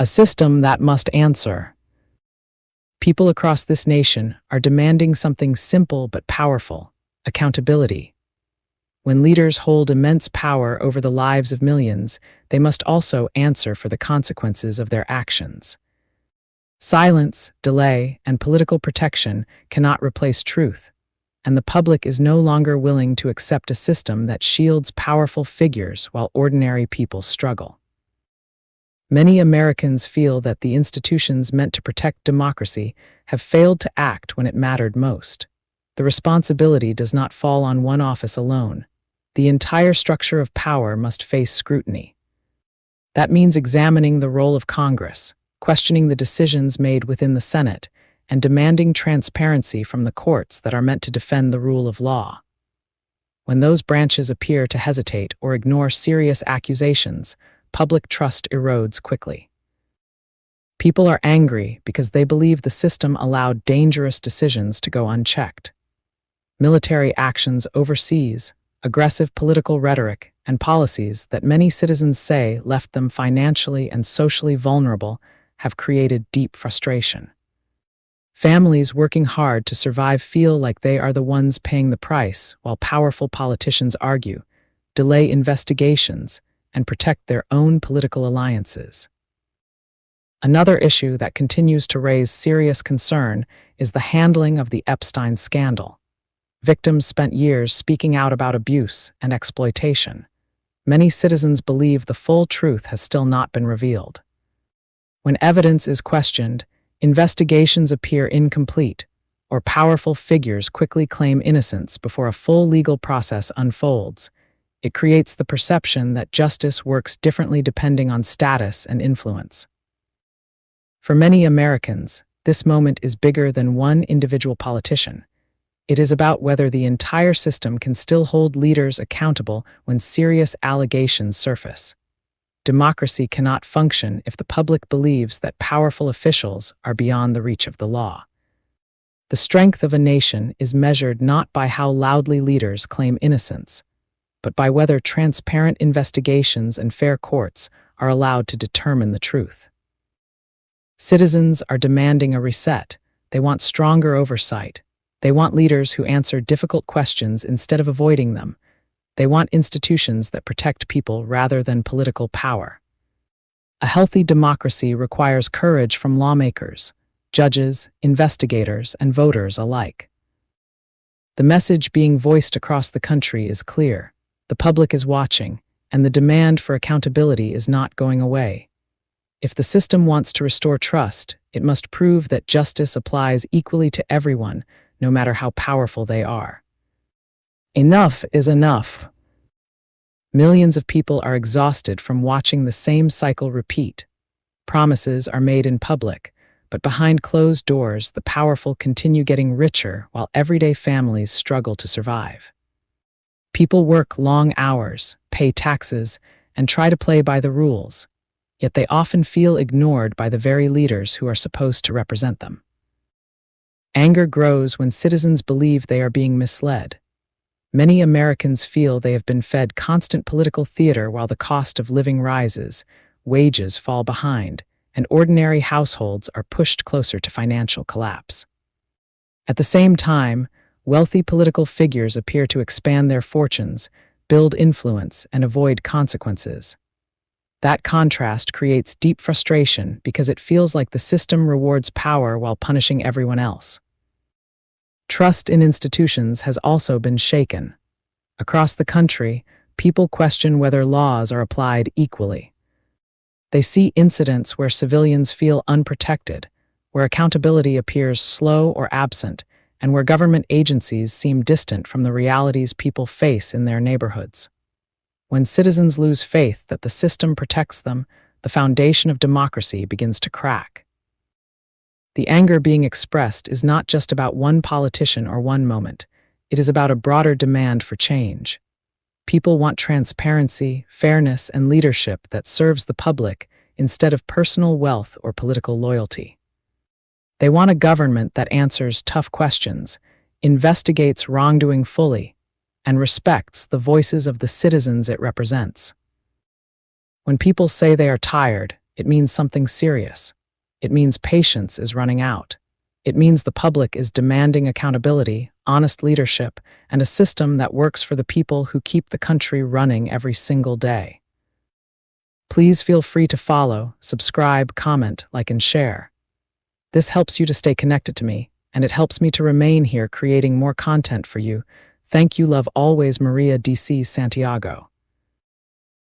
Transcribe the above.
a system that must answer. People across this nation are demanding something simple but powerful: accountability. When leaders hold immense power over the lives of millions, they must also answer for the consequences of their actions. Silence, delay, and political protection cannot replace truth, and the public is no longer willing to accept a system that shields powerful figures while ordinary people struggle. Many Americans feel that the institutions meant to protect democracy have failed to act when it mattered most. The responsibility does not fall on one office alone. The entire structure of power must face scrutiny. That means examining the role of Congress, questioning the decisions made within the Senate, and demanding transparency from the courts that are meant to defend the rule of law. When those branches appear to hesitate or ignore serious accusations, public trust erodes quickly. People are angry because they believe the system allowed dangerous decisions to go unchecked. Military actions overseas, aggressive political rhetoric, and policies that many citizens say left them financially and socially vulnerable have created deep frustration. Families working hard to survive feel like they are the ones paying the price, while powerful politicians argue, delay investigations, and protect their own political alliances. Another issue that continues to raise serious concern is the handling of the Epstein scandal. Victims spent years speaking out about abuse and exploitation. Many citizens believe the full truth has still not been revealed. When evidence is questioned, investigations appear incomplete, or powerful figures quickly claim innocence before a full legal process unfolds. It creates the perception that justice works differently depending on status and influence. For many Americans, this moment is bigger than one individual politician. It is about whether the entire system can still hold leaders accountable when serious allegations surface. Democracy cannot function if the public believes that powerful officials are beyond the reach of the law. The strength of a nation is measured not by how loudly leaders claim innocence, but by whether transparent investigations and fair courts are allowed to determine the truth. Citizens are demanding a reset. They want stronger oversight. They want leaders who answer difficult questions instead of avoiding them. They want institutions that protect people rather than political power. A healthy democracy requires courage from lawmakers, judges, investigators, and voters alike. The message being voiced across the country is clear. The public is watching, and the demand for accountability is not going away. If the system wants to restore trust, it must prove that justice applies equally to everyone, no matter how powerful they are. Enough is enough. Millions of people are exhausted from watching the same cycle repeat. Promises are made in public, but behind closed doors, the powerful continue getting richer while everyday families struggle to survive. People work long hours, pay taxes, and try to play by the rules, yet they often feel ignored by the very leaders who are supposed to represent them. Anger grows when citizens believe they are being misled. Many Americans feel they have been fed constant political theater while the cost of living rises, wages fall behind, and ordinary households are pushed closer to financial collapse. At the same time, wealthy political figures appear to expand their fortunes, build influence, and avoid consequences. That contrast creates deep frustration because it feels like the system rewards power while punishing everyone else. Trust in institutions has also been shaken. Across the country, people question whether laws are applied equally. They see incidents where civilians feel unprotected, where accountability appears slow or absent, and where government agencies seem distant from the realities people face in their neighborhoods. When citizens lose faith that the system protects them, the foundation of democracy begins to crack. The anger being expressed is not just about one politician or one moment. It is about a broader demand for change. People want transparency, fairness, and leadership that serves the public instead of personal wealth or political loyalty. They want a government that answers tough questions, investigates wrongdoing fully, and respects the voices of the citizens it represents. When people say they are tired, it means something serious. It means patience is running out. It means the public is demanding accountability, honest leadership, and a system that works for the people who keep the country running every single day. Please feel free to follow, subscribe, comment, like, and share. This helps you to stay connected to me, and it helps me to remain here creating more content for you. Thank you, love always, Maria DC Santiago.